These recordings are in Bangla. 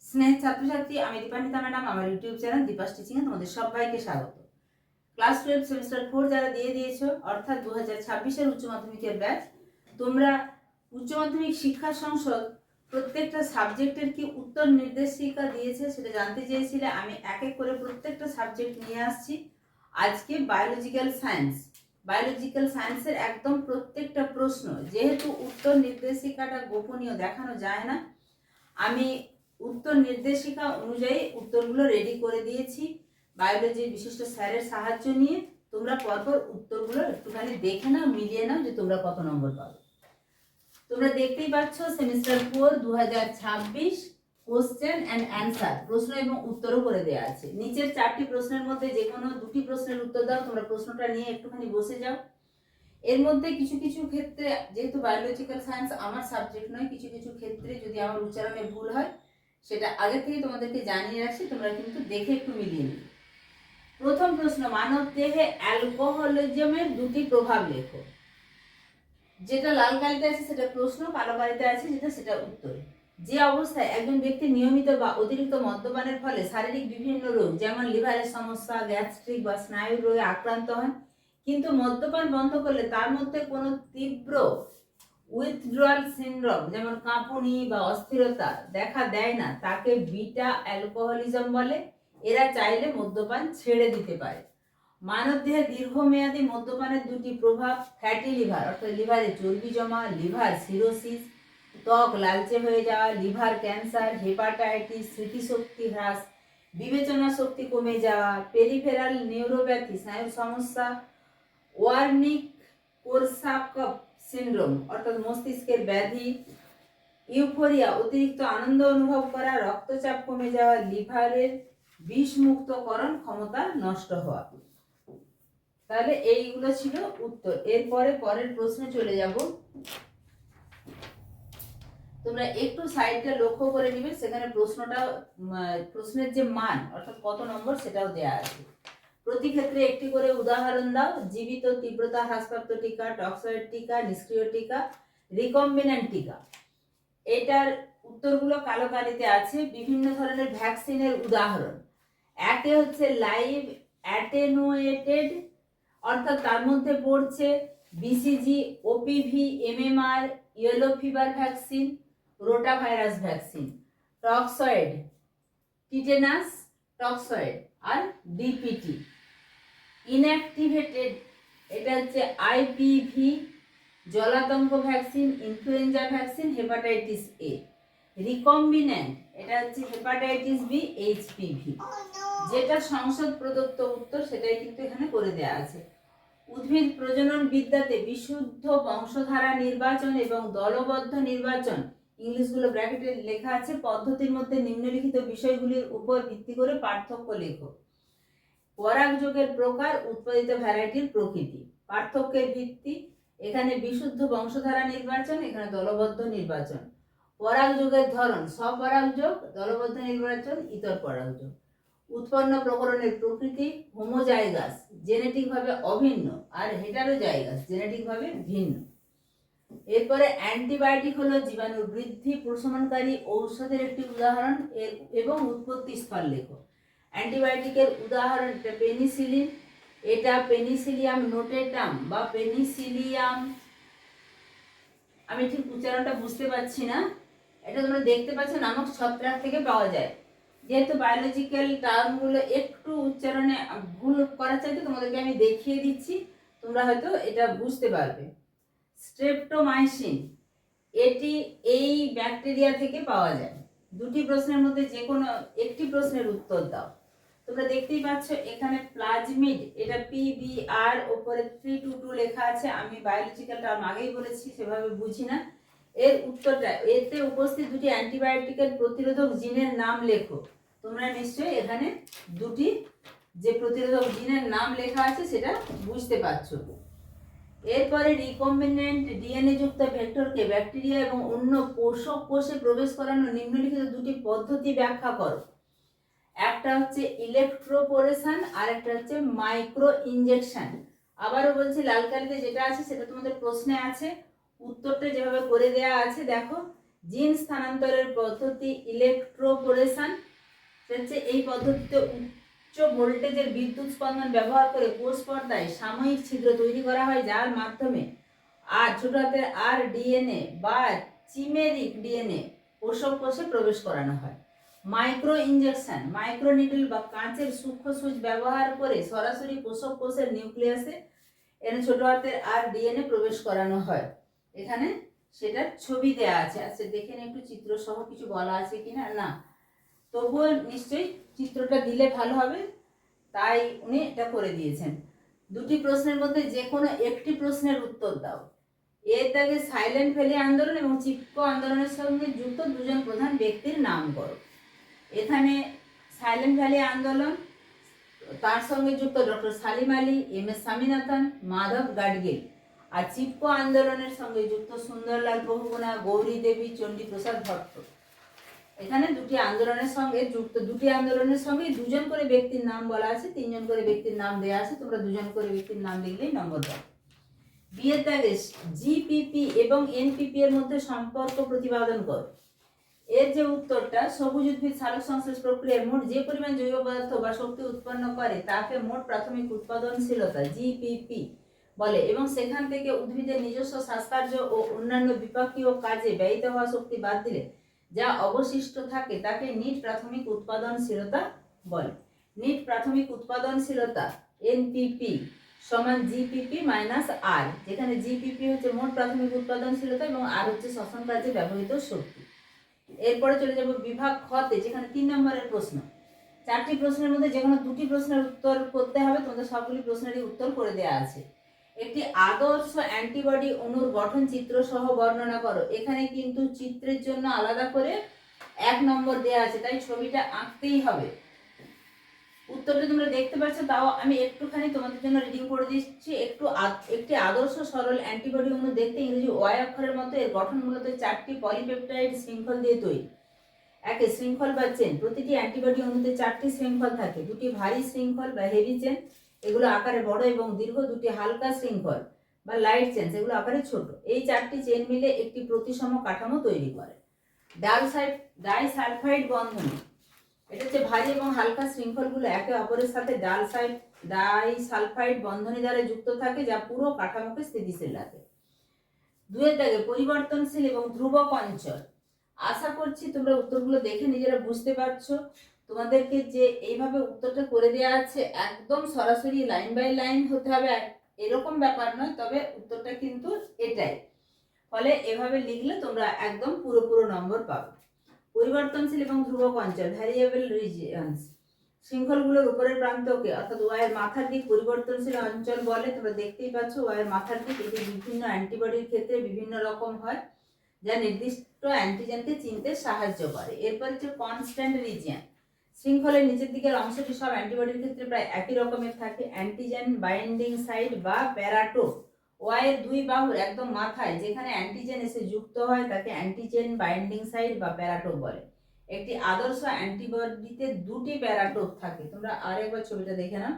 স্নেহের ছাত্রছাত্রী, আমি দীপান্বিতা ম্যাডাম, আমার ইউটিউব চ্যানেল দীপাস টিচিংয়ে তোমাদের সবাইকে স্বাগত। ক্লাস 12 সেমিস্টার 4 যারা দিয়ে দিয়েছো, অর্থাৎ 2026-এর উচ্চ মাধ্যমিকের ব্যাচ, তোমরা উচ্চ মাধ্যমিক শিক্ষা সংসদ প্রত্যেকটা সাবজেক্টের কি উত্তর নির্দেশিকা দিয়েছে সেটা জানতে চেয়েছিলে। আমি এক এক করে প্রত্যেকটা সাবজেক্ট নিয়ে আসছি। আজকে বায়োলজিক্যাল সায়েন্সের একদম প্রত্যেকটা প্রশ্ন, যেহেতু উত্তর নির্দেশিকাটা গোপনীয়, দেখানো যায় না, আমি উত্তর নির্দেশিকা অনুযায়ী উত্তরগুলো রেডি করে দিয়েছি। বায়োলজির বিশিষ্ট স্যারের সাহায্য নিয়ে তোমরা পরপর উত্তরগুলো একটুখানি দেখে নাও, মিলিয়ে নাও যে তোমরা কত নম্বর পাবে। তোমরা দেখতেই পাচ্ছ সেমিস্টার 4 2026 কোশ্চেন অ্যান্ড অ্যান্সার, প্রশ্ন এবং উত্তরও করে দেওয়া আছে। নিচের 4টি প্রশ্নের মধ্যে যে কোনো 2টি প্রশ্নের উত্তর দাও। তোমরা প্রশ্নটা নিয়ে একটুখানি বসে যাও। এর মধ্যে কিছু কিছু ক্ষেত্রে, যেহেতু বায়োলজিক্যাল সায়েন্স আমার সাবজেক্ট নয়, কিছু কিছু ক্ষেত্রে যদি আমার উচ্চারণে ভুল হয় সেটা আগে থেকে তোমাদেরকে জানিয়ে রাখছি, তোমরা কিন্তু দেখে একটু মিলিয়ে নিও। প্রথম প্রশ্ন, মানব দেহে অ্যালকোহলিজমের 2টি প্রভাব লেখো। যেটা লাল কালিতে আছে সেটা প্রশ্ন, কালো কালিতে আছে যেটা সেটা উত্তর। যে অবস্থায় একজন ব্যক্তি নিয়মিত বা অতিরিক্ত মদ্যপানের ফলে শারীরিক বিভিন্ন রোগ, যেমন লিভারের সমস্যা, গ্যাস্ট্রিক বা স্নায়ুর রোগে আক্রান্ত হন, কিন্তু মদ্যপান বন্ধ করলে তার মধ্যে কোনো তীব্র উইথড্রয়াল সিনড্রোম, যেমন কাঁপুনি বা অস্থিরতা দেখা দেয় না, তাকে বিটা অ্যালকোহলিজম বলে। এরা চাইলে মদ্যপান ছেড়ে দিতে পারে। মানবদেহে দীর্ঘমেয়াদী মদ্যপানের 2টি প্রভাব, ফ্যাটি লিভার অর্থাৎ লিভারে চর্বি জমা, লিভার সিরোসিস, ত্বক লালচে হয়ে যাওয়া, লিভার ক্যান্সার, হেপাটাইটিস, স্মৃতিশক্তি হ্রাস, বিবেচনা শক্তি কমে যাওয়া, পেরিফেরাল নিউরোপ্যাথি স্নায়ুর সমস্যা, ওয়ার্নিক কোরসাকফ সিনড্রোম অর্থাৎ মস্তিষ্কের ব্যাধি, ইউফোরিয়া অতিরিক্ত আনন্দ অনুভব করা, রক্তচাপ কমে যাওয়া, লিভারের বিষমুক্তকরণ ক্ষমতা নষ্ট হওয়া। তাহলে এইগুলো ছিল উত্তর। এরপরে পরের প্রশ্নে চলে যাব। তোমরা একটু সাইডটা লক্ষ্য করে নিবে, সেখানে প্রশ্নের যে মান অর্থাৎ কত নম্বর সেটাও দেয়া আছে। প্রতি ক্ষেত্রে একটি করে উদাহরণ দাও। জীবিত তীব্রতা হ্রাসপ্রাপ্ত টিকা, টক্সয়েড টিকা, নিষ্ক্রিয় টিকা, রিকম্বিন্যান্ট টিকা। এটার উত্তরগুলো কালো কালিতে আছে। বিভিন্ন ধরনের ভ্যাকসিনের উদাহরণ, একে হচ্ছে লাইভ অ্যাটেনুয়েটেড, অর্থাৎ তার মধ্যে পড়ছে BCG, OPV, MMR, yellow fever vaccine, rotavirus vaccine. Toxoid, tetanus toxoid আর ডিপিটি। ইনঅ্যাক্টিভেটেড, এটা হচ্ছে আইপিভি, জলাতঙ্ক vaccine, influenza vaccine, hepatitis A. Recombinant, এটা হচ্ছে হেপাটাইটিস বি, এইচপিভি। যেটা সংসদ প্রদত্ত উত্তর সেটাই কিন্তু এখানে করে দেয়া আছে। উদ্ভিদ প্রজনন বিদ্যাতে বিশুদ্ধ বংশধারা নির্বাচন এবং দলবদ্ধ নির্বাচন, ইংলিশগুলো ব্র্যাকেটে লেখা আছে, পদ্ধতির মধ্যে নিম্নলিখিত বিষয়গুলির উপর ভিত্তি করে পার্থক্য লেখো। পরাগযোগের প্রকার, উৎপাদিত ভ্যারাইটির প্রকৃতি। পার্থক্যের ভিত্তি, এখানে বিশুদ্ধ বংশধারা নির্বাচন, এখানে দলবদ্ধ নির্বাচন। পরাগযোগের ধরন, স্বপরাগযোগ, দলবদ্ধ নির্বাচন, ইতর পরাগযোগ। উৎপন্ন প্রকরণের প্রকৃতি, হোমোজাইগাস জেনেটিক ভাবে অভিন্ন, আর হেটারোজাইগাস জেনেটিক ভাবে ভিন্ন। এরপরে অ্যান্টিবায়োটিক হলো জীবাণুর বৃদ্ধি প্রশমনকারী ঔষধের একটি উদাহরণ এবং উৎপত্তি স্থল লেখো। অ্যান্টিবায়োটিকের উদাহরণ পেনিসিলিন, এটা পেনিসিলিয়াম নোটেটাম বা পেনিসিলিয়াম, আমি ঠিক উচ্চারণটা বুঝতে পারছি না, এটা তোমরা দেখতে পাচ্ছ নামক ছত্রাক থেকে পাওয়া যায়। যেহেতু বায়োলজিক্যাল টার্মগুলো একটু উচ্চারণে ভুল করা চাইতে তোমাদেরকে আমি দেখিয়ে দিচ্ছি, তোমরা হয়তো এটা বুঝতে পারবে। স্ট্রেপ্টোমাইসিন, এটি এই ব্যাকটেরিয়া থেকে পাওয়া যায়। 2টি প্রশ্নের মধ্যে যে কোনো একটি প্রশ্নের উত্তর দাও। তোমরা দেখতেই পাচ্ছ এখানে প্লাজমিড, এটা পিবিআর উপরে 322 লেখা আছে। আমি বায়োলজিক্যাল টার্ম আগেই বলেছি, সেভাবে বুঝি না। এর উত্তরটা, এতে উপস্থিত 2টি অ্যান্টিবায়োটিকের প্রতিরোধক জিনের নাম লেখো। তোমরা নিশ্চয়ই এখানে 2টি যে প্রতিরোধক জিনের নাম লেখা আছে সেটা বুঝতে পারছো। এরপরে রিকম্বিন্যান্ট ডিএনএ যুক্ত ভেক্টরকে ব্যাকটেরিয়া এবং অন্য পোষক কোষে প্রবেশ করানোর নিম্নলিখিত 2টি পদ্ধতি ব্যাখ্যা করো। একটা হচ্ছে ইলেকট্রোপোরেশন আর একটা হচ্ছে মাইক্রো ইনজেকশন। আবারও বলছি, লাল কালিতে যেটা আছে সেটা তোমাদের প্রশ্নে আছে, উত্তরটা যেভাবে করে দেয়া আছে দেখো। জিন স্থানান্তরের পদ্ধতি ইলেকট্রোপোরেশন, হচ্ছে এই পদ্ধতিতে উচ্চ ভোল্টেজের বিদ্যুৎ স্পন্দন ব্যবহার করে কোষ পর্দায় সাময়িক ছিদ্র তৈরি করা হয়, যার মাধ্যমে ছোট হাতের আর ডিএনএ বা চিমেরিক ডিএনএ পোষক কোষে প্রবেশ করানো হয়। মাইক্রো ইনজেকশন, মাইক্রো নিডল বা কাঁচের সূক্ষ্ম সুচ ব্যবহার করে সরাসরি পোষক কোষের নিউক্লিয়াসে এখানে ছোট হাতের আর ডিএনএ প্রবেশ করানো হয়। এখানে সেটার ছবি দেয়া আছে। আচ্ছা দেখে নিন একটু চিত্র সহ কিছু বলা আছে কিনা। না, তবুও নিশ্চয়ই চিত্রটা দিলে ভালো হবে, তাই উনি এটা করে দিয়েছেন। দুটি প্রশ্নের মধ্যে যে কোনো একটি প্রশ্নের উত্তর দাও। এর দাগে সাইলেন্ট ভ্যালি আন্দোলন এবং চিপকো আন্দোলনের সঙ্গে যুক্ত দুজন প্রধান ব্যক্তির নাম করো। এখানে সাইলেন্ট ভ্যালি আন্দোলন, তার সঙ্গে যুক্ত doctor Salim Ali, M S Swaminathan, Madhav Gadgil. আর চিপকো আন্দোলনের সঙ্গে যুক্ত সুন্দরলাল বহুগুণা, গৌরী দেবী, চণ্ডী প্রসাদ ভট্ট। এখানে দুটি আন্দোলনের সঙ্গে দুজন করে ব্যক্তির নাম বলা আছে, তিনজন করে ব্যক্তির নাম দেওয়া আছে, তোমরা দুজন করে ব্যক্তির নাম লিখলেই নম্বর দাও। বিয়ের দাগে জিপিপি এবং এনপিপি এর মধ্যে সম্পর্ক প্রতিপাদন করো। এর যে উত্তরটা, সবুজ উদ্ভিদ সালোক সংশ্লেষ প্রক্রিয়ায় মোট যে পরিমাণ জৈব পদার্থ বা শক্তি উৎপন্ন করে তাকে মোট প্রাথমিক উৎপাদনশীলতা জিপিপি বলে, এবং সেখান থেকে উদ্ভিদের নিজস্ব শ্বাসকার্য ও অন্যান্য বিপাকীয় কাজে ব্যয়িত হওয়া শক্তি বাদ দিলে যা অবশিষ্ট থাকে তাকে নিট প্রাথমিক উৎপাদনশীলতা বলে। নিট প্রাথমিক উৎপাদনশীলতা এনপিপি সমান জিপিপি মাইনাস আর, যেখানে জিপিপি হচ্ছে মোট প্রাথমিক উৎপাদনশীলতা এবং আর হচ্ছে শ্বসন কাজে ব্যবহৃত শক্তি। এরপরে চলে যাব বিভাগ খতে, যেখানে 3 নম্বরের প্রশ্ন। 4টি প্রশ্নের মধ্যে যে কোনো 2টি প্রশ্নের উত্তর করতে হবে, তোমাদের সবগুলি প্রশ্নেরই উত্তর করে দেওয়া আছে। একটি আদর্শ অ্যান্টিবডি অণুর গঠন চিত্র সহ বর্ণনা করো। এখানে কিন্তু চিত্রের জন্য আলাদা করে 1 নম্বর দেওয়া আছে, তাই ছবিটা আঁকতেই হবে। উত্তরটা তোমরা দেখতে পাচ্ছ, তাও আমি একটুখানি তোমাদের জন্য রিডিং করে দিচ্ছি। একটি আদর্শ সরল অ্যান্টিবডি অণু দেখতে ইংরেজি ওয়াই অক্ষরের মতো। এর গঠন মূলত 4টি পলিপেপটাইড শৃঙ্খল দিয়ে তৈরি। একে শৃঙ্খল বা চেন, প্রতিটি অ্যান্টিবডি অণুতে 4টি শৃঙ্খল থাকে। 2টি ভারী শৃঙ্খল বা হেভি চেন, এগুলো আকারে বড় এবং দীর্ঘ। 2টি হালকা শৃঙ্খল বা লাইট চেন, এগুলো আকারে ছোট। এই 4টি চেন মিলে একটি প্রতিসম কাঠামো তৈরি করে। ডাইসালফাইড বন্ধনী, এটা হচ্ছে ভারী এবং হালকা শৃঙ্খলগুলো একে অপরের সাথে ডাইসালফাইড বন্ধনী দ্বারা যুক্ত থাকে, যা পুরো কাঠামোকে স্থিতিশীল রাখে। 2 দাগে পরিবর্তনশীল এবং ধ্রুবক অঞ্চল। আশা করছি তোমরা উত্তরগুলো দেখে নিজেরা বুঝতে পারছো। তোমাদেরকে যে এইভাবে উত্তরটা করে দেওয়া আছে, একদম সরাসরি লাইন বাই লাইন হতে হবে এরকম ব্যাপার নয়, তবে উত্তরটা কিন্তু এটাই। ফলে এভাবে লিখলে তোমরা একদম পুরো নম্বর পাবে। পরিবর্তনশীল এবং ধ্রুবক অঞ্চল, ভ্যারিয়েবল রিজিয়নস, শৃঙ্খলগুলোর উপরের প্রান্তকে অর্থাৎ ওয়াইয়ের মাথার দিক পরিবর্তনশীল অঞ্চল বলে। তোমরা দেখতেই পাচ্ছ ওয়াইয়ের মাথার দিক। এটি বিভিন্ন অ্যান্টিবডির ক্ষেত্রে বিভিন্ন রকম হয়, যা নির্দিষ্ট অ্যান্টিজেনকে চিনতে সাহায্য করে। এরপর হচ্ছে কনস্ট্যান্ট রিজিয়ন, শৃঙ্খলের নিচের দিকের অংশটি সব অ্যান্টিবডির ক্ষেত্রে প্রায় একই রকমের থাকে। অ্যান্টিজেন বাইন্ডিং সাইট বা প্যারাটোপ, ওয়াইয়ের 2 বাহুর একদম মাথায় যেখানে অ্যান্টিজেন এসে যুক্ত হয় তাকে অ্যান্টিজেন বাইন্ডিং সাইট বা প্যারাটোপ বলে। একটি আদর্শ অ্যান্টিবডিতে 2টি প্যারাটোপ থাকে। তোমরা আরেকবার ছবিটা দেখে নাও।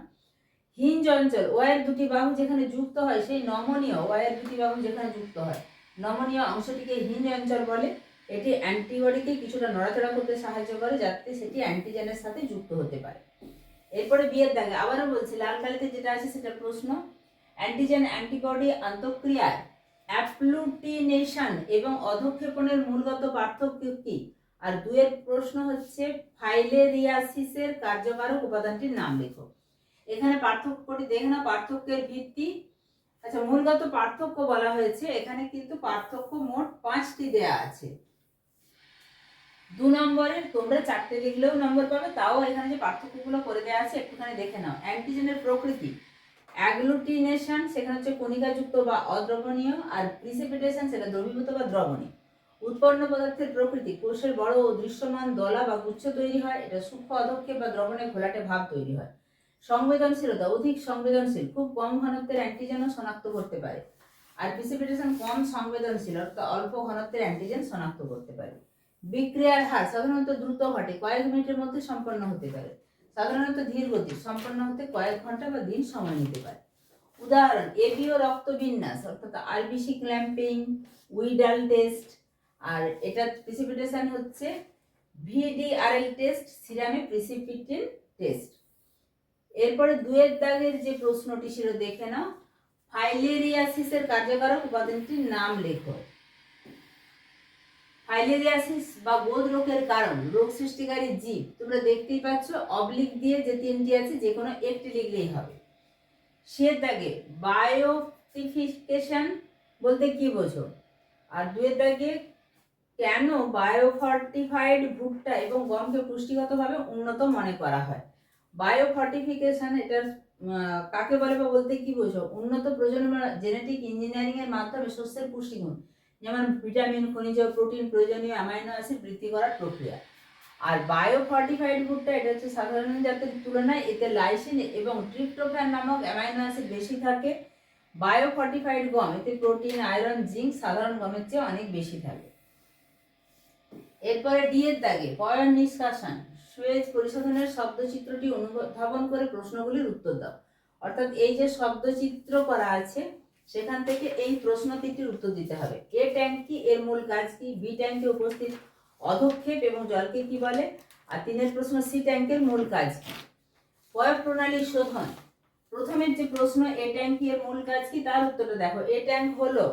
হিঞ্জ অঞ্চল, ওয়াইয়ের 2টি বাহু যেখানে যুক্ত হয় সেই নমনীয়, ওয়াইয়ের 2টি বাহু যেখানে যুক্ত হয় নমনীয় অংশটিকে হিঞ্জ অঞ্চল বলে। এটি অ্যান্টিবডিকে কিছুটা নড়াচড়া করতে সাহায্য করে যাতে সেটি অ্যান্টিজেনের সাথে যুক্ত হতে পারে। এরপরে বিয়ের দাগে আবারও বলছি, লাল কালিতে যেটা আছে সেটা প্রশ্ন। অ্যান্টিজেন অ্যান্টিবডি আন্তঃক্রিয়ার অ্যাপ্লুটিনেশন এবং অধঃক্ষেপণের মূলগত পার্থক্য কি? আর 2 প্রশ্ন হচ্ছে ফাইলেরিয়াসিসের কার্যকারক উপাদানটির নাম লেখো। এখানে পার্থক্যটি দেখে না, পার্থক্যের ভিত্তি। আচ্ছা, মূলগত পার্থক্য বলা হয়েছে, এখানে কিন্তু পার্থক্য মোট 5টি দেয়া আছে। 2 নম্বরের তোমরা 4টে লিখলেও নম্বর পাবে, তাও এখানে যে পার্থক্যগুলো করে দেওয়া আছে একটুখানি দেখে নাও। অ্যান্টিজেনের প্রকৃতি, অ্যাগ্লুটিনেশন সেখানে হচ্ছে কণিকাযুক্ত বা অদ্রবণীয়, আর প্রিসিপিটেশন সেটা দ্রবীভূত বা দ্রবণীয়। উৎপন্ন পদার্থের প্রকৃতি, কোষের বড় ও দৃশ্যমান দলা বা গুচ্ছ তৈরি হয়, এটা সূক্ষ্ম অধক্ষেপ বা দ্রবণে ঘোলাটে ভাব তৈরি হয়। সংবেদনশীলতা, অধিক সংবেদনশীল, খুব কম ঘনত্বের অ্যান্টিজেনও শনাক্ত করতে পারে। আর প্রিসিপিটেশন কম সংবেদনশীল, অর্থাৎ অল্প ঘনত্বের অ্যান্টিজেন শনাক্ত করতে পারে। বিক্রিয়ার হার সাধারণত দ্রুত ঘটে, কয়েক মিনিটের মধ্যে সম্পন্ন হতে পারে। সাধারণত ধীর গতি, সম্পন্ন হতে কয়েক ঘন্টা বা দিন সময় নিতে পারে। উদাহরণ, এবিও রক্তবিন্যাস অর্থাৎ আরবিসি ক্ল্যাম্পিং, উইডাল টেস্ট, আর এটা প্রিসিপিটেশন হচ্ছে ভিডিআরএল টেস্ট, সিরামে প্রিসিপিটেন টেস্ট। এরপরে 2 দাগের যে প্রশ্নটি ছিল দেখে নাও, ফাইলেরিয়াসিসের কার্যকারক উপাদানটির নাম লেখো। ফাইলেরিয়াসিস বা গোদ রোগের কারণ, রোগ সৃষ্টিকারী জীব, তোমরা দেখতেই পাচ্ছ অবলিক দিয়ে যে 3টি আছে যে কোনো একটি লিখলেই হবে। সে দাগে বায়োফর্টিফিকেশন বলতে কি বোঝো? আর 2 দাগে কেন বায়োফর্টিফাইড ভুট্টা এবং গমকে পুষ্টিগতভাবে উন্নত মনে করা হয়? বায়োফর্টিফিকেশন এটার কাকে বলে বা বলতে কি বোঝো? উন্নত প্রজনন জেনেটিক ইঞ্জিনিয়ারিং এর মাধ্যমে শস্যের পুষ্টিগুণ যেমন ভিটামিন, খনিজ, প্রোটিন, প্রয়োজনীয় অ্যামাইনো অ্যাসিড বৃদ্ধি করার প্রক্রিয়া। আর বায়োফর্টিফাইড ভুট্টা এটা হচ্ছে সাধারণ জাতের তুলনায় এতে লাইসিন এবং ট্রিপ্টোফ্যান নামক অ্যামাইনো অ্যাসিড বেশি থাকে। বায়োফর্টিফাইড গম এতে প্রোটিন, আয়রন, জিঙ্ক সাধারণ গমের চেয়ে অনেক বেশি থাকে। এরপরে ডি এর দাগে পয়ঃ নিষ্কাশন, সুয়েজ পরিশোধনের শব্দচিত্রটি অনুধাবন করে প্রশ্নগুলির উত্তর দাও। অর্থাৎ এই যে শব্দচিত্র করা আছে সেখান থেকে এই প্রশ্ন 3টির উত্তর দিতে হবে। এ ট্যাঙ্কি, এর মূল কাজ কি? বি ট্যাঙ্কে উপস্থিত অধক্ষেপ এবং জলকে কি বলে? আর 3 প্রশ্ন, সি ট্যাঙ্কের মূল কাজ কি? পয়ঃ প্রণালী শোধন, প্রথমের যে প্রশ্ন এ ট্যাঙ্কি এর মূল কাজ কি তার উত্তরটা দেখো। এ ট্যাঙ্ক হলো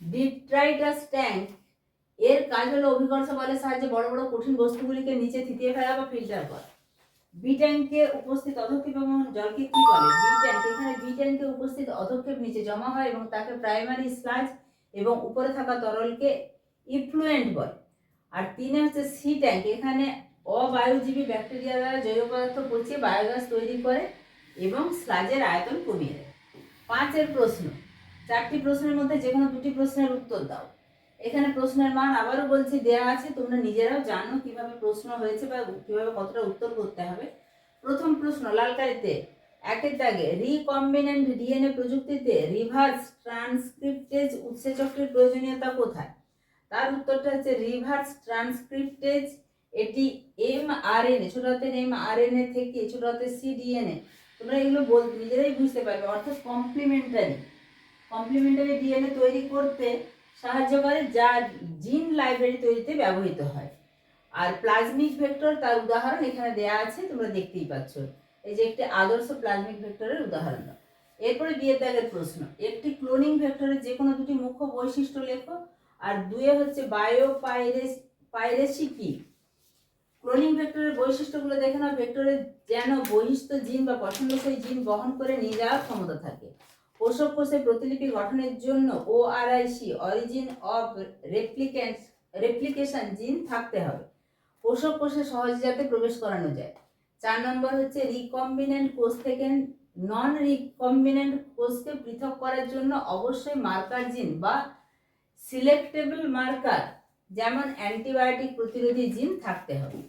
ডিট্রাইটাস ট্যাঙ্ক, এর কাজ হলো অভিকর্ষ বলের সাহায্যে বড় বড় কঠিন বস্তুগুলিকে নিচে থিতিয়ে ফেলা বা ফিল্টার করা। বি ট্যাঙ্কে উপস্থিত অধক্ষেপ এবং জলকে কি বলে? বি ট্যাঙ্ক, এখানে বি ট্যাঙ্কে উপস্থিত অধক্ষেপ নিচে জমা হয় এবং তাকে প্রাইমারি স্লাজ এবং উপরে থাকা তরলকে ইফ্লুয়েন্ট বলে। আর 3 হচ্ছে সি ট্যাঙ্ক, এখানে অবায়ুজীবী ব্যাকটেরিয়া দ্বারা জৈব পদার্থ পচিয়ে বায়োগ্যাস তৈরি করে এবং স্লাজের আয়তন কমিয়ে দেয়। 5 প্রশ্ন, 4টি প্রশ্নের মধ্যে যে কোনো 2টি প্রশ্নের উত্তর দাও। এখানে প্রশ্নের মান আবারও বলছি দেয়া আছে, তোমরা নিজেরাও জানো কিভাবে প্রশ্ন হয়েছে বা কিভাবে কতটা উত্তর করতে হবে। প্রথম প্রশ্ন লাল কালিতে 1 দাগে রিকম্বিনেন্ট ডিএনএ প্রযুক্তিতে রিভার্স ট্রান্সক্রিপ্টেজ উৎসেচকটির প্রয়োজনীয়তা কোথায়? তার উত্তরটা হচ্ছে রিভার্স ট্রান্সক্রিপ্টেজ এটি এমআরএনএ, ছোট হাতের এমআরএনএ থেকে ছোট হাতের সিডিএনএ, তোমরা এগুলো নিজেরাই বুঝতে পারবে। অর্থাৎ কমপ্লিমেন্টারি ডিএনএ তৈরি করতে সাহায্য করে যা জিন লাইব্রেরি তৈরিতে ব্যবহৃত হয়। আর প্লাজমিক ভেক্টর তার উদাহরণ এখানে দেয়া আছে, তোমরা দেখতেই পাচ্ছ। এই যে একটি আদর্শ প্লাজমিক ভেক্টরের উদাহরণ। এরপরে বিয়ের দাগের প্রশ্ন, একটি ক্লোনিং ভেক্টরের যে কোনো 2টি মুখ্য বৈশিষ্ট্য লেখো। আর 2 হচ্ছে বায়োপাইরেসি কি? ক্লোনিং ভেক্টরের বৈশিষ্ট্যগুলো দেখে নাও। ভেক্টরের যেন বহিস্থ জিন বা পছন্দসই জিন বহন করে নিয়ে যাওয়ার ক্ষমতা থাকে। পোষক কোষে প্রতিলিপি গঠনের জন্য ওআরআইসি, অরিজিন অফ রেপ্লিকেশন জিন থাকতে হবে। পোষক কোষে সহজে যাতে প্রবেশ করানো যায়। 4 নম্বর হচ্ছে রিকম্বিনেন্ট কোষ থেকে নন রিকম্বিনেন্ট কোষকে পৃথক করার জন্য অবশ্যই মার্কার জিন বা সিলেক্টেবল মার্কার যেমন অ্যান্টিবায়োটিক প্রতিরোধী জিন থাকতে হবে।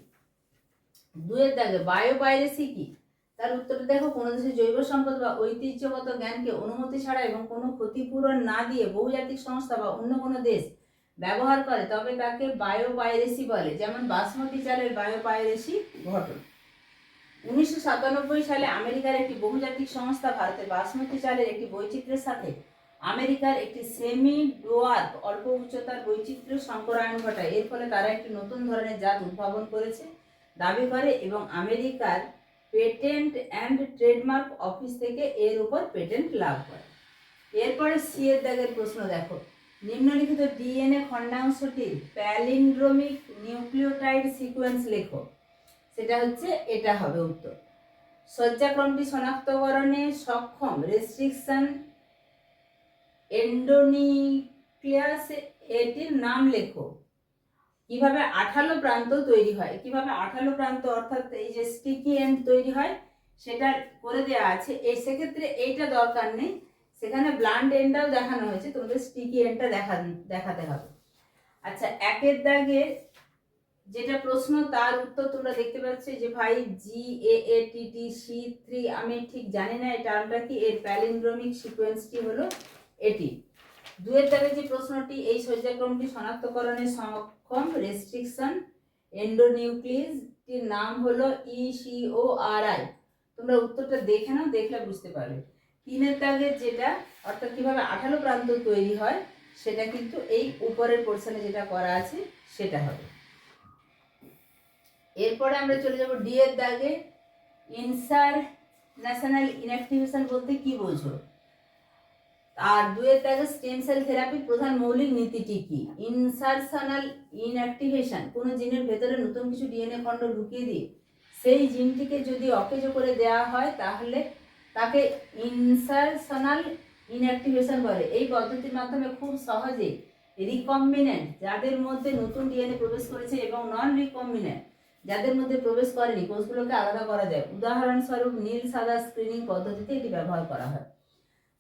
2 দাগে বায়োপাইরেসি কি? তার উত্তরটা দেখো। কোনো দেশের জৈব সম্পদ বা ঐতিহ্যগত জ্ঞানকে অনুমতি ছাড়া এবং কোনো ক্ষতিপূরণ না দিয়ে বহুজাতিক সংস্থা বা অন্য কোনো দেশ ব্যবহার করে তবে তাকে বায়োপাইরেসি বলে। যেমন বাসমতি চালের বায়োপাইরেসি ঘটনা। 1997 সালে আমেরিকার একটি বহুজাতিক সংস্থা ভারতের বাসমতি চালের একটি বৈচিত্র্যের সাথে আমেরিকার একটি সেমি ডোয়ার্ফ অল্প উচ্চতার বৈচিত্র্য সংকরায়ন ঘটায়। এর ফলে তারা একটি নতুন ধরনের জাত উদ্ভাবন করেছে দাবি করে এবং আমেরিকার পেটেন্ট অ্যান্ড ট্রেডমার্ক অফিস থেকে এর উপর পেটেন্ট লাভ করে। এরপরে সি এর দাগের প্রশ্ন দেখো। নিম্নলিখিত ডিএনএ খণ্ডাংশটির প্যালিন্ড্রোমিক নিউক্লিওটাইড সিকোয়েন্স লেখো। সেটা হচ্ছে এটা হবে উত্তর। সজ্জাক্রমটি শনাক্তকরণে সক্ষম রেস্ট্রিকশন এন্ডোনিউক্লিয়াস এটির নাম লেখো। কিভাবে আঠালো প্রান্ত তৈরি হয়, কিভাবে আঠালো প্রান্ত অর্থাৎ এই যে স্টিকি এন্ড তৈরি হয় সেটা করে দেওয়া আছে। এই সেক্ষেত্রে এইটা দরকার নেই, সেখানে ব্লান্ট এন্ডটাও দেখানো হয়েছে, তোমাদের স্টিকি এন্ডটা দেখাতে হবে। আচ্ছা, 1 দাগে যেটা প্রশ্ন তার উত্তর তোমরা দেখতে পাচ্ছ যে ভাই GAATTC3, আমি ঠিক জানি না এই টার্মটা কি। এর প্যালিন্ড্রোমিক সিকোয়েন্সটি হলো এটি। 2 দাগে যে প্রশ্নটি এই সজ্জাক্রমটি শনাক্তকরণে সক্ষম রেস্ট্রিকশন এন্ডোনিউক্লিয়াসটির নাম হলো ECORI। তোমরা উত্তরটা দেখে নাও, দেখলে বুঝতে পারবে। 3 দাগে যেটা অর্থাৎ কিভাবে আঠালো প্রান্ত তৈরি হয় সেটা কিন্তু এই উপরের পোর্শনে যেটা করা আছে সেটা হবে। এরপরে আমরা চলে যাব ডি এর দাগে। ইন্টারন্যাশনাল ইনঅ্যাক্টিভেশন বলতে কি বোঝো? আর 2 এর দাগে স্টেম সেল থেরাপির প্রধান মৌলিক নীতিটি কি? ইনসারশনাল ইনঅ্যাক্টিভেশন, কোনো জিনের ভেতরে নতুন কিছু ডিএনএ খণ্ড ঢুকিয়ে দিয়ে সেই জিনটিকে যদি অকেজ করে দেওয়া হয় তাহলে তাকে ইনসারশনাল ইনঅ্যাক্টিভেশন বলে। এই পদ্ধতির মাধ্যমে খুব সহজে রিকম্বিনেন্ট যাদের মধ্যে নতুন ডিএনএ প্রবেশ করেছে এবং নন রিকম্বিনেন্ট যাদের মধ্যে প্রবেশ করেনি কোষগুলোকে আলাদা করা যায়। উদাহরণস্বরূপ নীল সাদা স্ক্রিনিং পদ্ধতিতে এটি ব্যবহার করা হয়।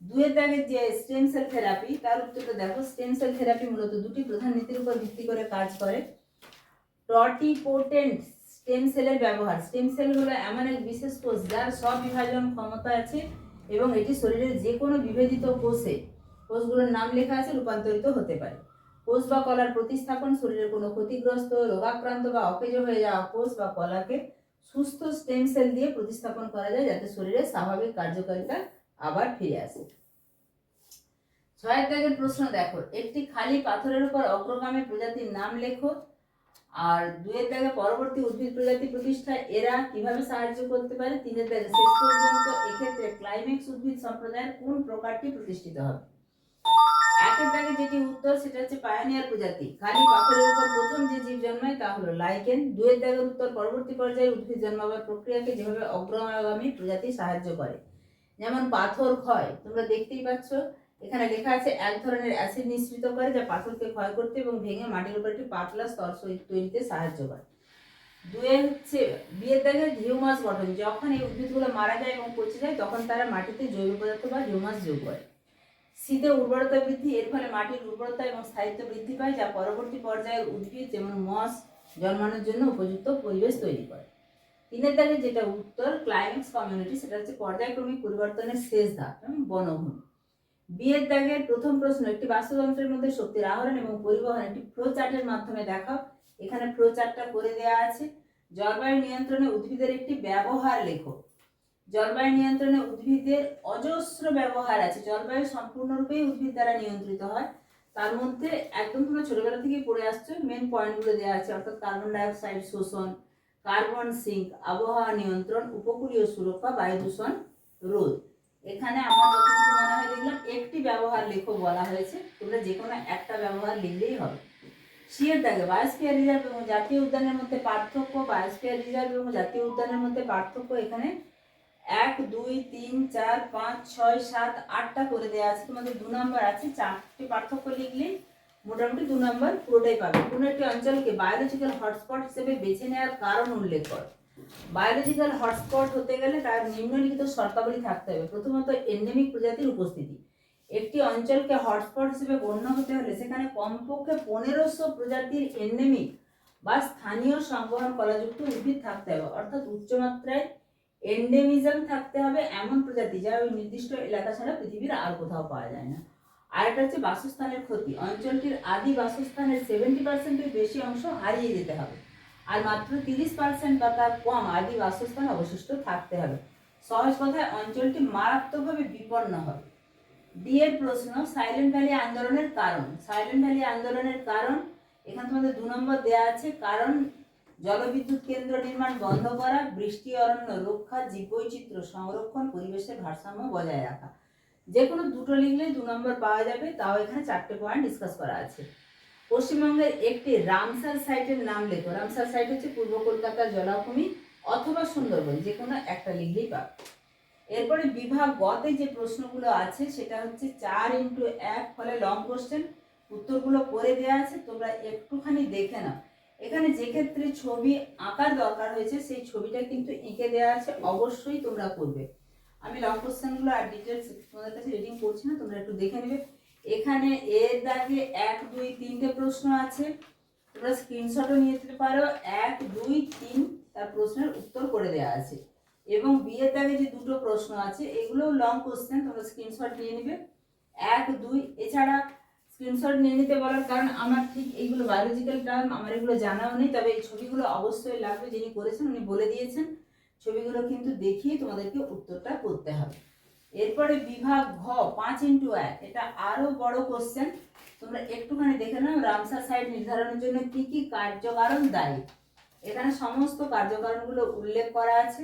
2 এর দাগের যে স্টেম সেল থেরাপি, তার উত্তরটা দেখো। স্টেম সেল থেরাপি মূলত দুটি প্রধান নীতির উপর ভিত্তি করে কাজ করে। টটিপোটেন্ট স্টেম সেলের ব্যবহার। স্টেম সেল হলো এমন এক বিশেষ কোষ যার স্ববিভাজন ক্ষমতা আছে এবং এটি শরীরের যে কোনো বিভেদিত কোষে, কোষগুলোর নাম লেখা আছে, রূপান্তরিত হতে পারে। কোষ বা কলার প্রতিস্থাপন, শরীরের কোনো ক্ষতিগ্রস্ত, রোগাক্রান্ত বা অকেজ হয়ে যাওয়া কোষ বা কলাকে সুস্থ স্টেম সেল দিয়ে প্রতিস্থাপন করা যায় যাতে শরীরের স্বাভাবিক কার্যকারিতা আবার ফিরে আসে। 6 এর দাগের প্রশ্ন দেখো। একটি খালি পাথরের উপর অগ্রগামী প্রজাতির নাম লেখো। আর 2 এর দাগে পরবর্তী উদ্ভিদ প্রজাতি প্রতিষ্ঠায় এরা কিভাবে সাহায্য করতে পারে। 3 এর দাগে শেষ পর্যন্ত এক্ষেত্রে ক্লাইম্যাক্স উদ্ভিদ সম্প্রদায়ের কোন প্রকারটি প্রতিষ্ঠিত হবে। 1 এর দাগে যেটি উত্তর সেটা হচ্ছে পায়োনিয়ার প্রজাতি। খালি পাথরের উপর প্রথম যে জীব জন্মায় তা হলো লাইকেন। 2 এর দাগের উত্তর পরবর্তী পর্যায়ে উদ্ভিদ জন্মাবার প্রক্রিয়াকে যেভাবে অগ্রগামী প্রজাতি সাহায্য করে, যেমন পাথর ক্ষয়, তোমরা দেখতেই পাচ্ছ এখানে লেখা আছে এক ধরনের অ্যাসিড নিঃসৃত করে যা পাথরকে ক্ষয় করতে এবং ভেঙে মাটির উপর একটি পাতলা স্তর তৈরিতে সাহায্য করে। 2 এর হচ্ছে বিয়ের দাগে হিউমাস গঠন। যখন এই উদ্ভিদগুলো মারা যায় এবং পচে যায় তখন তারা মাটিতে জৈব পদার্থ বা হিউমাস যোগ করে। শীতে উর্বরতা বৃদ্ধি, এর ফলে মাটির উর্বরতা এবং স্থায়িত্ব বৃদ্ধি পায় যা পরবর্তী পর্যায়ের উদ্ভিদ যেমন মস জন্মানোর জন্য উপযুক্ত পরিবেশ তৈরি করে। 3 এর দাগে যেটা উত্তর ক্লাইম্যাক্স কমিউনিটি, সেটা হচ্ছে পর্যায়ক্রমিক পরিবর্তনের শেষ ধাপ এবং বনভূমি। বিয়ের দাগের প্রথম প্রশ্ন, একটি বাস্তুতন্ত্রের মধ্যে শক্তির আহরণ এবং পরিবহন একটি ফ্লো চার্টের মাধ্যমে দেখাও। এখানে ফ্লো চার্টটা করে দেওয়া আছে। জলবায়ু নিয়ন্ত্রণে উদ্ভিদের একটি ব্যবহার লেখো। জলবায়ু নিয়ন্ত্রণে উদ্ভিদের অজস্র ব্যবহার আছে। জলবায়ু সম্পূর্ণরূপেই উদ্ভিদ দ্বারা নিয়ন্ত্রিত হয়। তার মধ্যে একদম তোমরা ছোটবেলা থেকেই পড়ে আসছো, মেন পয়েন্টগুলো দেওয়া আছে, অর্থাৎ কার্বন ডাইঅক্সাইড শোষণ, কার্বন সিঙ্ক, আবহাওয়া নিয়ন্ত্রণ, উপকূলীয় সুরক্ষা, বায়ু দূষণ রোধ। এখানে আমরা যতটুকু মনে হয় দেখলাম একটি ব্যবহার লেখো বলা হয়েছে, তোমরা যে কোনো একটা ব্যবহার লিখলেই হবে। সিয়ের দাগে বায়োস্ফিয়ার রিজার্ভ এবং জাতীয় উদ্যানের মধ্যে পার্থক্য। বায়োস্ফিয়ার রিজার্ভ এবং জাতীয় উদ্যানের মধ্যে পার্থক্য এখানে 1 2 3 4 5 6 7 8টা করে দেওয়া আছে। তোমাদের 2 নম্বর আছে, 4টি পার্থক্য লিখলে মোটামুটি 2 নম্বর পুরোটাই পাবে। কোনো একটি অঞ্চলকে বায়োলজিক্যাল হটস্পট হিসেবে বেছে নেওয়ার কারণ উল্লেখ কর। বায়োলজিক্যাল হটস্পট হতে গেলে তার নিম্নলিখিত শর্তাবলী থাকতে হবে। প্রথমত এন্ডেমিক প্রজাতির উপস্থিতি। একটি অঞ্চলকে হটস্পট হিসেবে গণ্য হতে হলে সেখানে কমপক্ষে 1500 প্রজাতির এন্ডেমিক বা স্থানীয় সংবহন কলাযুক্ত উদ্ভিদ থাকতে হবে, অর্থাৎ উচ্চমাত্রায় এন্ডেমিজম থাকতে হবে এমন প্রজাতি যা ওই নির্দিষ্ট এলাকা ছাড়া পৃথিবীর আর কোথাও পাওয়া যায় না। আরেকটা হচ্ছে বাসস্থানের ক্ষতি। অঞ্চলটির আদি বাসস্থানের 70% বেশি অংশ হারিয়ে যেতে হবে আর মাত্র 30% বা তার কম আদি বাসস্থান অবশিষ্ট থাকতে হবে। সহজ কথায় অঞ্চলটি মারাত্মকভাবে বিপন্ন হবে। ডি এর প্রশ্ন, সাইলেন্ট ভ্যালি আন্দোলনের কারণ। সাইলেন্ট ভ্যালি আন্দোলনের কারণ এখানে তোমাদের 2 নম্বর দেওয়া আছে। কারণ জলবিদ্যুৎ কেন্দ্র নির্মাণ বন্ধ করা, বৃষ্টি অরণ্য রক্ষা, জীববৈচিত্র্য সংরক্ষণ, পরিবেশের ভারসাম্য বজায় রাখা। যে কোনো দুটো লিখলেই 2 নম্বর পাওয়া যাবে, তাও এখানে 4টে পয়েন্ট ডিসকাস করা আছে। পশ্চিমবঙ্গের একটি রামসার সাইটের নাম লেখো। রামসার সাইট হচ্ছে পূর্ব কলকাতার জলাভূমি অথবা সুন্দরবন, যে কোনো একটা লিখলেই পাবে। এরপরে বিভাগ গতে যে প্রশ্নগুলো আছে সেটা হচ্ছে 4x1, ফলে লং কোশ্চেন। উত্তরগুলো করে দেওয়া আছে, তোমরা একটুখানি দেখে নাও। এখানে যে ক্ষেত্রে ছবি আঁকার দরকার হয়েছে সেই ছবিটা কিন্তু এঁকে দেওয়া আছে, অবশ্যই তোমরা করবে। আমি লং কোশ্চেনগুলো আর ডিটেলস তোমাদের কাছে রিডিং করছি না, তোমরা একটু দেখে নেবে। এখানে এর দাগে 1 2 3টে প্রশ্ন আছে, তোমরা স্ক্রিনশটও নিয়ে যেতে পারো। 1 2 3 তার প্রশ্নের উত্তর করে দেওয়া আছে। এবং বি এর দাগে যে দুটো প্রশ্ন আছে এগুলো লং কোশ্চেন, তোমরা স্ক্রিনশট নিয়ে নেবে 1 2। এছাড়া স্ক্রিনশট নিয়ে নিতে বলার কারণ আমার ঠিক এইগুলো বায়োলজিক্যাল টার্ম আমার এগুলো জানাও নেই, তবে এই ছবিগুলো অবশ্যই লাগবে। যিনি করেছেন উনি বলে দিয়েছেন, ছবিগুলো কিন্তু দেখিয়ে তোমাদেরকে উত্তরটা করতে হবে। এরপরে বিভাগ ঘ 5x1, এটা আরো বড় কোশ্চেন। তোমরা একটুখানি দেখে নাও, রামসার সাইট নির্ধারণের জন্য কি কি কার্যকারণ দায়ী। এখানে সমস্ত কার্যকারণগুলো উল্লেখ করা আছে।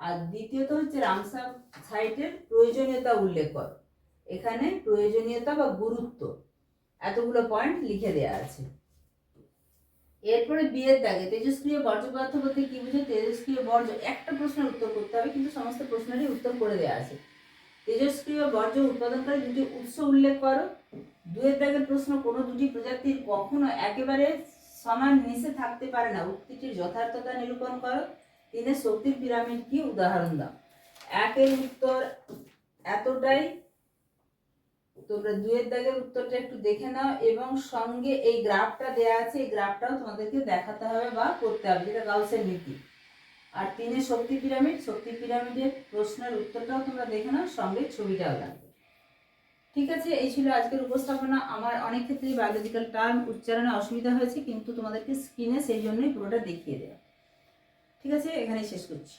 আর দ্বিতীয়ত হচ্ছে রামসার সাইটের প্রয়োজনীয়তা উল্লেখ করো। এখানে প্রয়োজনীয়তা বা গুরুত্ব এতগুলো পয়েন্ট লিখে দেওয়া আছে। এরপরে বিয়ের দাগে তেজস্ক্রিয় বর্জ্য পদার্থ বলতে কি বুঝো? তেজস্ক্রিয় বর্জ্য, একটা প্রশ্নের উত্তর করতে হবে, কিন্তু সমস্ত প্রশ্নেরই উত্তর করে দেওয়া আছে। তেজস্ক্রিয় বর্জ্য উৎপাদনকারী দুটি উৎস উল্লেখ করো। 2 দাগের প্রশ্ন, কোনো দুটি প্রজাতির কখনো একেবারে সমান নিচে থাকতে পারে না, উক্তিটির যথার্থতা নিরূপণ করো। 3 শক্তির পিরামিড কি, উদাহরণ দাও। 1 উত্তর এতটাই। তোমরা 2 দাগের উত্তরটা একটু দেখে নাও, এবং সঙ্গে এই গ্রাফটা দেয়া আছে, এই গ্রাফটাও তোমাদেরকে দেখাতে হবে বা করতে হবে, যেটা গাউসের নীতি। আর 3 শক্তি পিরামিড, শক্তি পিরামিডের প্রশ্নের উত্তরটাও তোমরা দেখে নাও, সঙ্গে ছবিটাও লাগবে। ঠিক আছে, এই ছিল আজকের উপস্থাপনা। আমার অনেক ক্ষেত্রেই বায়োলজিক্যাল টার্ম উচ্চারণে অসুবিধা হয়েছে, কিন্তু তোমাদেরকে স্ক্রিনে সেই জন্যই পুরোটা দেখিয়ে দেওয়া। ঠিক আছে, এখানেই শেষ করছি।